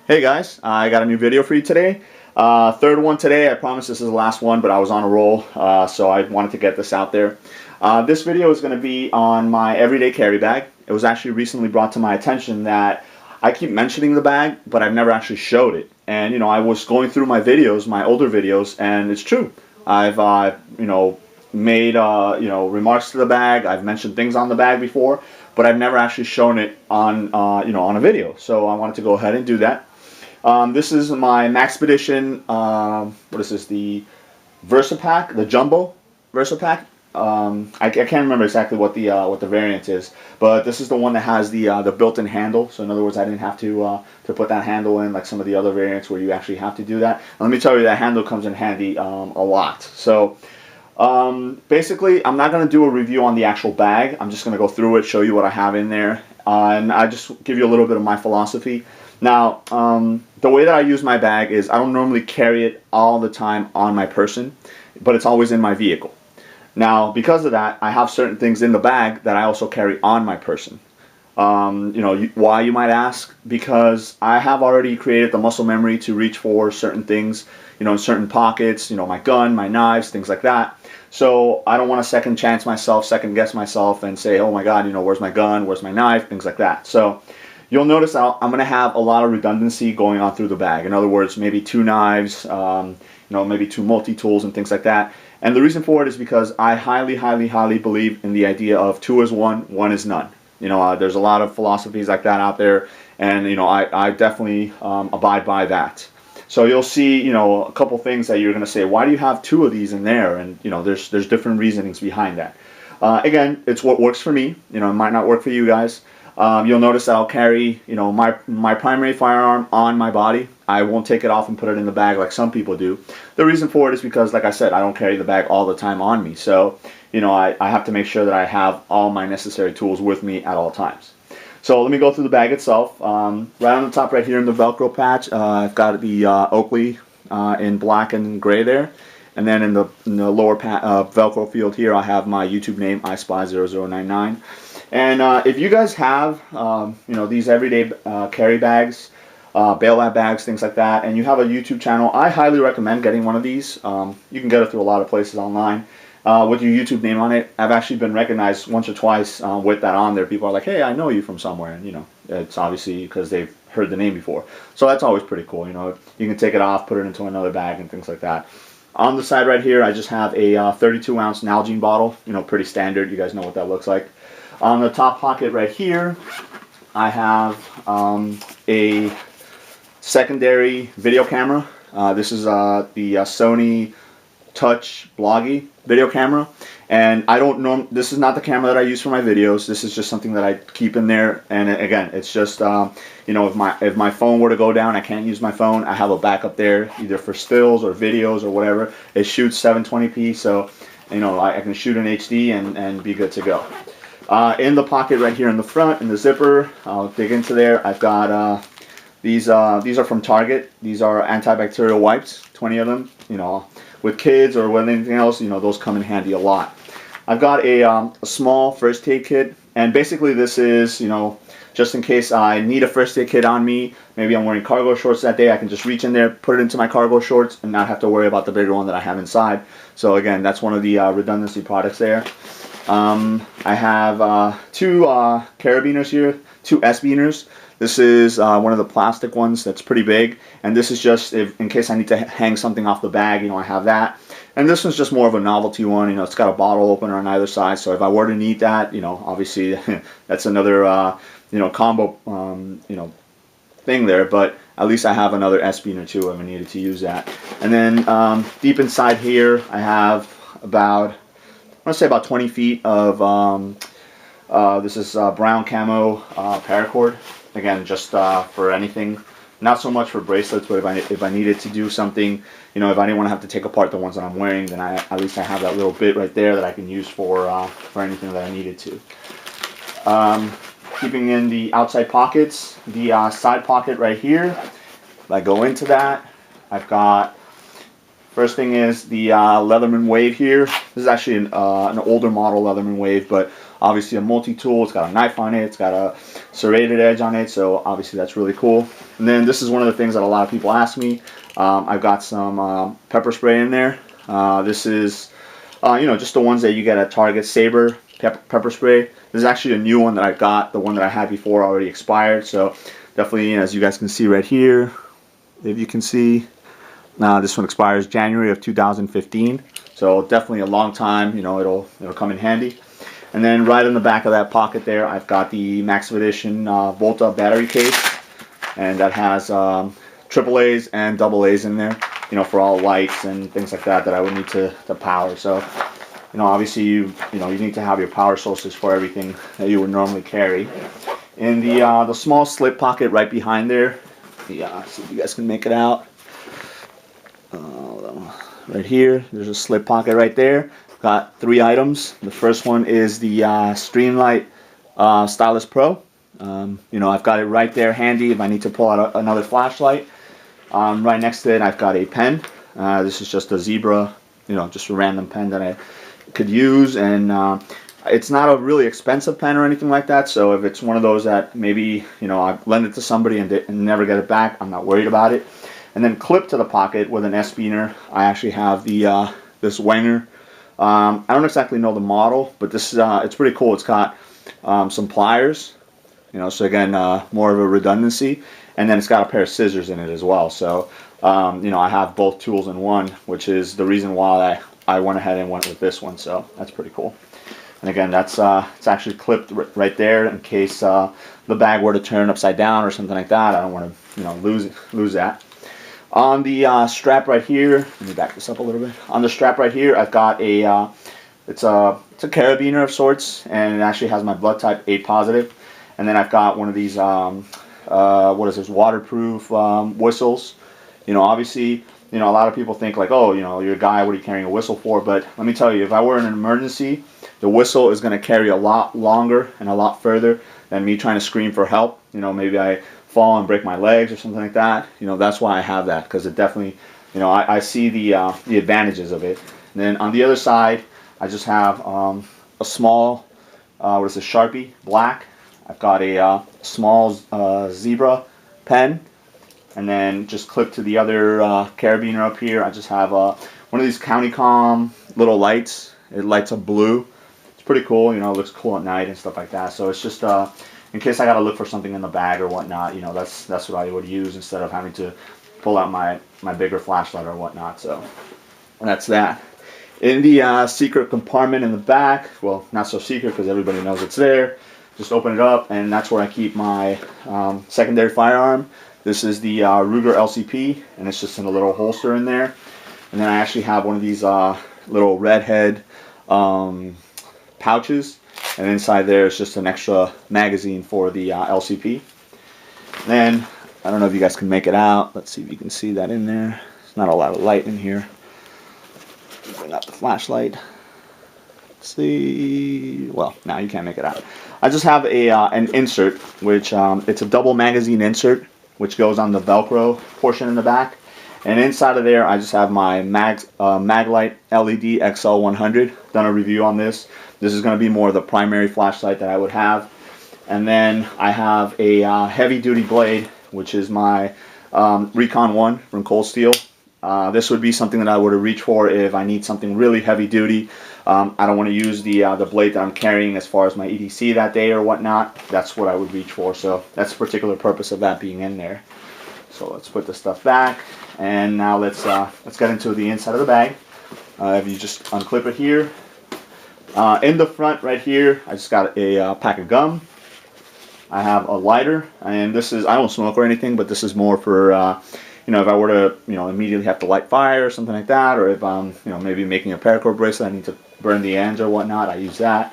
Hey guys, I got a new video for you today. Third one today. I promise this is the last one, but I was on a roll, so I wanted to get this out there. This video is going to be on my everyday carry bag. It was actually recently brought to my attention that I keep mentioning the bag, but I've never actually showed it. And I was going through my videos, my older videos, and it's true. I've made remarks to the bag. I've mentioned things on the bag before, but I've never actually shown it on on a video. So I wanted to go ahead and do that. This is my Maxpedition, what is this, the Versipack, the Jumbo Versipack. I can't remember exactly what the variant is, but this is the one that has the built-in handle. So in other words, I didn't have to put that handle in like some of the other variants where you actually have to do that. And let me tell you, that handle comes in handy a lot. So basically, I'm not going to do a review on the actual bag. I'm just going to go through it, show you what I have in there, and I just give you a little bit of my philosophy. Now, the way that I use my bag is I don't normally carry it all the time on my person, but it's always in my vehicle. Now, because of that, I have certain things in the bag that I also carry on my person. Why, you might ask? Because I have already created the muscle memory to reach for certain things, in certain pockets, my gun, my knives, things like that. So I don't want to second guess myself and say, oh my God, where's my gun, where's my knife, things like that. So you'll notice I'm going to have a lot of redundancy going on through the bag. In other words, maybe two knives, maybe two multi-tools and things like that. And the reason for it is because I highly, highly, highly believe in the idea of two is one, one is none. There's a lot of philosophies like that out there, and I definitely abide by that. So you'll see, a couple things that you're going to say, why do you have two of these in there? And there's different reasonings behind that. Again, it's what works for me. It might not work for you guys. You'll notice that I'll carry, my primary firearm on my body. I won't take it off and put it in the bag like some people do. The reason for it is because, like I said, I don't carry the bag all the time on me. So, I have to make sure that I have all my necessary tools with me at all times. So let me go through the bag itself. Right on the top right here in the Velcro patch, I've got the Oakley in black and gray there. And then in the lower Velcro field here, I have my YouTube name, iSpy0099. And if you guys have, these everyday carry bags, bail lab bags, things like that, and you have a YouTube channel, I highly recommend getting one of these. You can get it through a lot of places online. With your YouTube name on it, I've actually been recognized once or twice with that on there. People are like, hey, I know you from somewhere. And, it's obviously because they've heard the name before. So that's always pretty cool. You can take it off, put it into another bag and things like that. On the side right here, I just have a 32-ounce Nalgene bottle. Pretty standard. You guys know what that looks like. On the top pocket right here, I have a secondary video camera. This is the Sony Touch Bloggy video camera, and this is not the camera that I use for my videos. This is just something that I keep in there, and again, it's just if my phone were to go down, I can't use my phone, I have a backup there, either for stills or videos or whatever. It shoots 720p, so I can shoot in HD and be good to go. In the pocket right here in the front, in the zipper, I'll dig into there. I've got these are from Target. These are antibacterial wipes, 20 of them. With kids or with anything else, those come in handy a lot. I've got a small first aid kit, and basically this is, just in case I need a first aid kit on me. Maybe I'm wearing cargo shorts that day, I can just reach in there, put it into my cargo shorts, and not have to worry about the bigger one that I have inside. So again, that's one of the redundancy products there. I have two carabiners here, two S-beaners. This is one of the plastic ones that's pretty big, and this is just in case I need to hang something off the bag, I have that. And this one's just more of a novelty one. It's got a bottle opener on either side, so if I were to need that, obviously that's another combo thing there, but at least I have another S-beaner too if I needed to use that. And then deep inside here, I have about, I want to say about 20 feet of this is brown camo paracord. Again, just for anything, not so much for bracelets, but if I needed to do something, if I didn't want to have to take apart the ones that I'm wearing, then at least I have that little bit right there that I can use for anything that I needed to. Keeping in the outside pockets, the side pocket right here, if I go into that, I've got, first thing is the Leatherman Wave here. This is actually an older model Leatherman Wave, but obviously a multi-tool. It's got a knife on it. It's got a serrated edge on it. So obviously that's really cool. And then this is one of the things that a lot of people ask me. I've got some pepper spray in there. This is, you know, just the ones that you get at Target, Saber pepper spray. This is actually a new one that I got. The one that I had before already expired. So definitely, as you guys can see right here, if you can see, this one expires January of 2015. So definitely a long time. You know, it'll come in handy. And then right in the back of that pocket there, I've got the Maxpedition Volta battery case, and that has AAA's and AA's in there. You know, for all lights and things like that I would need to power. So, you know, obviously you need to have your power sources for everything that you would normally carry. In the small slip pocket right behind there, see if you guys can make it out. Right here, there's a slip pocket right there. Got 3 items. The first one is the Streamlight Stylus Pro. You know, I've got it right there handy if I need to pull out another flashlight. Right next to it, I've got a pen. This is just a Zebra, you know, just a random pen that I could use, and it's not a really expensive pen or anything like that. So if it's one of those that maybe, you know, I lend it to somebody and never get it back, I'm not worried about it. And then clipped to the pocket with an S-Beaner, I actually have the this Wenger. I don't exactly know the model, but this is it's pretty cool. It's got some pliers, you know, so again, more of a redundancy. And then it's got a pair of scissors in it as well. So, you know, I have both tools in one, which is the reason why I went ahead and went with this one. So that's pretty cool. And again, that's it's actually clipped right there in case the bag were to turn upside down or something like that. I don't want to, you know, lose that. On the strap right here, let me back this up a little bit. On the strap right here, I've got a it's a carabiner of sorts, and it actually has my blood type A positive. And then I've got one of these what is this, waterproof whistles. You know, obviously, you know, a lot of people think like, oh, you know, you're a guy, what are you carrying a whistle for? But let me tell you, if I were in an emergency, the whistle is going to carry a lot longer and a lot further than me trying to scream for help. You know, maybe I fall and break my legs or something like that. You know, that's why I have that, because it definitely, you know, I see the advantages of it. And then on the other side, I just have a small, what is this, Sharpie, black. I've got a small Zebra pen, and then just clipped to the other carabiner up here, I just have one of these County-Com little lights. It lights up blue. It's pretty cool, you know, it looks cool at night and stuff like that. So it's just in case I gotta look for something in the bag or whatnot, you know, that's what I would use instead of having to pull out my bigger flashlight or whatnot. So that's that. In the secret compartment in the back, well, not so secret because everybody knows it's there. Just open it up, and that's where I keep my secondary firearm. This is the Ruger LCP, and it's just in a little holster in there. And then I actually have one of these little redhead pouches, and inside there is just an extra magazine for the LCP. Then, I don't know if you guys can make it out. Let's see if you can see that in there. There's not a lot of light in here. Bring out the flashlight. Let's see. Well, now you can't make it out. I just have a an insert, which it's a double magazine insert, which goes on the Velcro portion in the back. And inside of there, I just have my Maglite LED XL100. Done a review on this. This is going to be more of the primary flashlight that I would have. And then I have a heavy duty blade, which is my Recon 1 from Cold Steel. This would be something that I would reach for if I need something really heavy duty. I don't want to use the blade that I'm carrying as far as my EDC that day or whatnot. That's what I would reach for. So that's the particular purpose of that being in there. So let's put the stuff back, and now let's get into the inside of the bag. If you just unclip it here, in the front right here, I just got a pack of gum. I have a lighter, and this is, I don't smoke or anything, but this is more for you know, if I were to, you know, immediately have to light fire or something like that, or if I'm, you know, maybe making a paracord bracelet, I need to burn the ends or whatnot, I use that.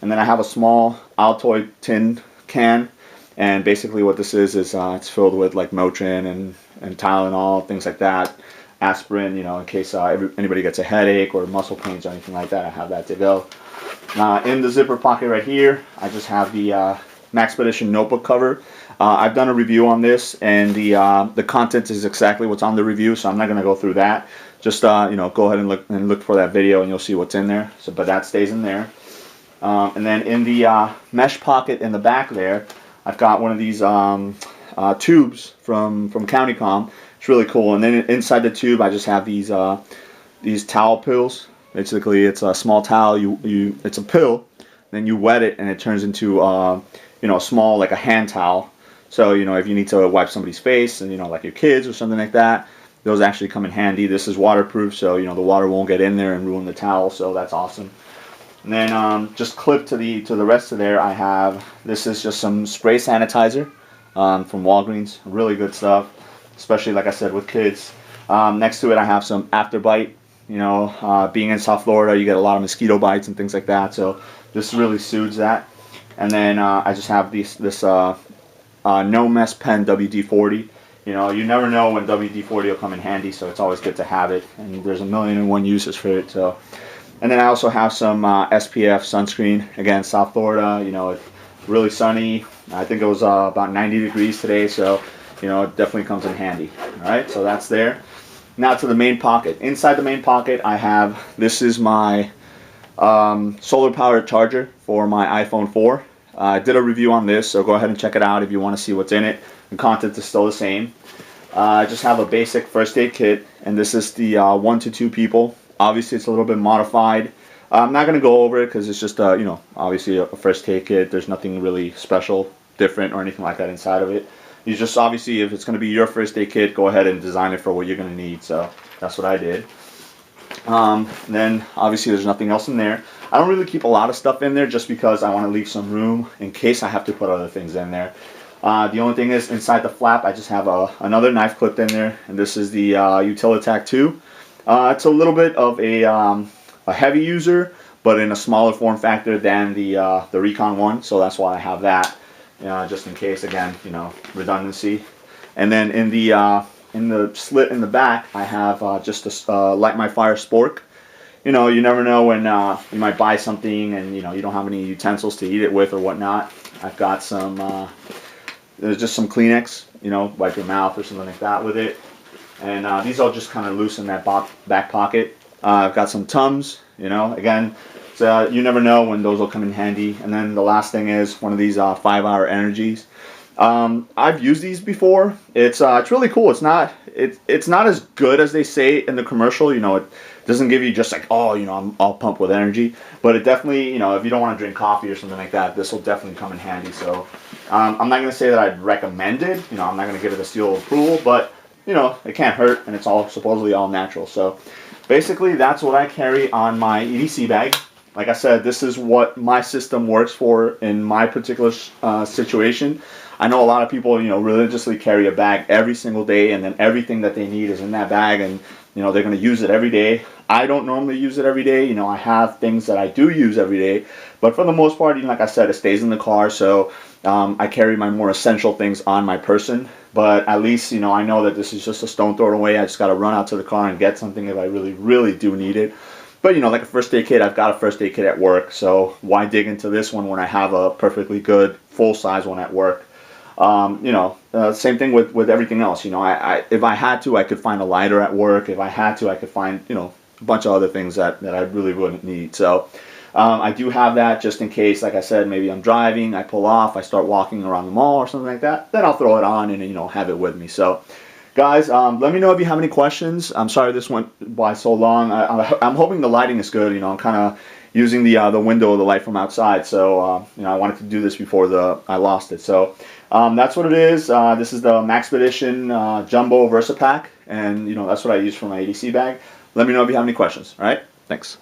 And then I have a small Altoid tin can, and basically what this is it's filled with like Motrin and Tylenol, things like that, aspirin, you know, in case anybody gets a headache or muscle pains or anything like that, I have that to go. In the zipper pocket right here, I just have the Maxpedition notebook cover. I've done a review on this, and the content is exactly what's on the review, so I'm not going to go through that. Just you know, go ahead and look for that video, and you'll see what's in there. So, but that stays in there. And then in the mesh pocket in the back there, I've got one of these tubes from Countycom. It's really cool. And then inside the tube, I just have these towel pills. Basically, it's a small towel. It's a pill. Then you wet it, and it turns into you know, a small, like a hand towel. So, you know, if you need to wipe somebody's face, and, you know, like your kids or something like that, those actually come in handy. This is waterproof, so, you know, the water won't get in there and ruin the towel, so that's awesome. And then just clipped to the rest of there, I have, this is just some spray sanitizer from Walgreens. Really good stuff, especially, like I said, with kids. Next to it, I have some Afterbite. You know, being in South Florida, you get a lot of mosquito bites and things like that, so this really soothes that. And then I just have this No Mess Pen WD-40. You know, you never know when WD-40 will come in handy, so it's always good to have it. And there's 1,000,001 uses for it. So, and then I also have some SPF sunscreen. Again, South Florida. You know, it's really sunny. I think it was about 90 degrees today, so you know, it definitely comes in handy. All right, so that's there. Now to the main pocket. Inside the main pocket, I have, this is my solar powered charger for my iPhone 4. I did a review on this, so go ahead and check it out if you want to see what's in it. The content is still the same. I just have a basic first aid kit, and this is the 1 to 2 people. Obviously, it's a little bit modified. I'm not going to go over it because it's just, you know, obviously a first aid kit. There's nothing really special, different, or anything like that inside of it. You just, obviously, if it's going to be your first aid kit, go ahead and design it for what you're going to need. So that's what I did. Then obviously there's nothing else in there. I don't really keep a lot of stuff in there just because I want to leave some room in case I have to put other things in there. The only thing is inside the flap I just have another knife clipped in there, and this is the Utilitac 2. It's a little bit of a heavy user, but in a smaller form factor than the Recon 1, so that's why I have that, just in case, again, you know, redundancy. And then in the slit in the back, I have just a Light My Fire spork. You know, you never know when you might buy something and, you know, you don't have any utensils to eat it with or whatnot. I've got some, there's just some Kleenex, you know, wipe your mouth or something like that with it. And these all just kind of loose in that back pocket. I've got some Tums, you know, again, so you never know when those will come in handy. And then the last thing is one of these 5-hour energies. I've used these before. It's really cool. It's not as good as they say in the commercial. You know, it doesn't give you just like, oh, you know, I'm all pumped with energy. But it definitely, you know, if you don't want to drink coffee or something like that, this will definitely come in handy. So I'm not going to say that I'd recommend it. You know, I'm not going to give it a seal of approval, but you know, it can't hurt, and it's all supposedly all natural. So basically, that's what I carry on my EDC bag. Like I said, this is what my system works for in my particular situation. I know a lot of people, you know, religiously carry a bag every single day, and then everything that they need is in that bag, and you know, they're going to use it every day. I don't normally use it every day. You know, I have things that I do use every day, but for the most part, you know, like I said, it stays in the car. So I carry my more essential things on my person. But at least, you know, I know that this is just a stone throw away. I just got to run out to the car and get something if I really, really do need it. But, you know, like a first aid kit, I've got a first aid kit at work. So why dig into this one when I have a perfectly good full-size one at work? You know, same thing with everything else. You know, if I had to, I could find a lighter at work. If I had to, I could find, you know, a bunch of other things that I really wouldn't need. So I do have that just in case, like I said, maybe I'm driving, I pull off, I start walking around the mall or something like that. Then I'll throw it on and, you know, have it with me. So guys, let me know if you have any questions. I'm sorry this went by so long. I'm hoping the lighting is good. You know, I'm kind of using the window of the light from outside. So, you know, I wanted to do this before I lost it. So that's what it is. This is the Maxpedition Jumbo Versipack. And, you know, that's what I use for my EDC bag. Let me know if you have any questions. All right? Thanks.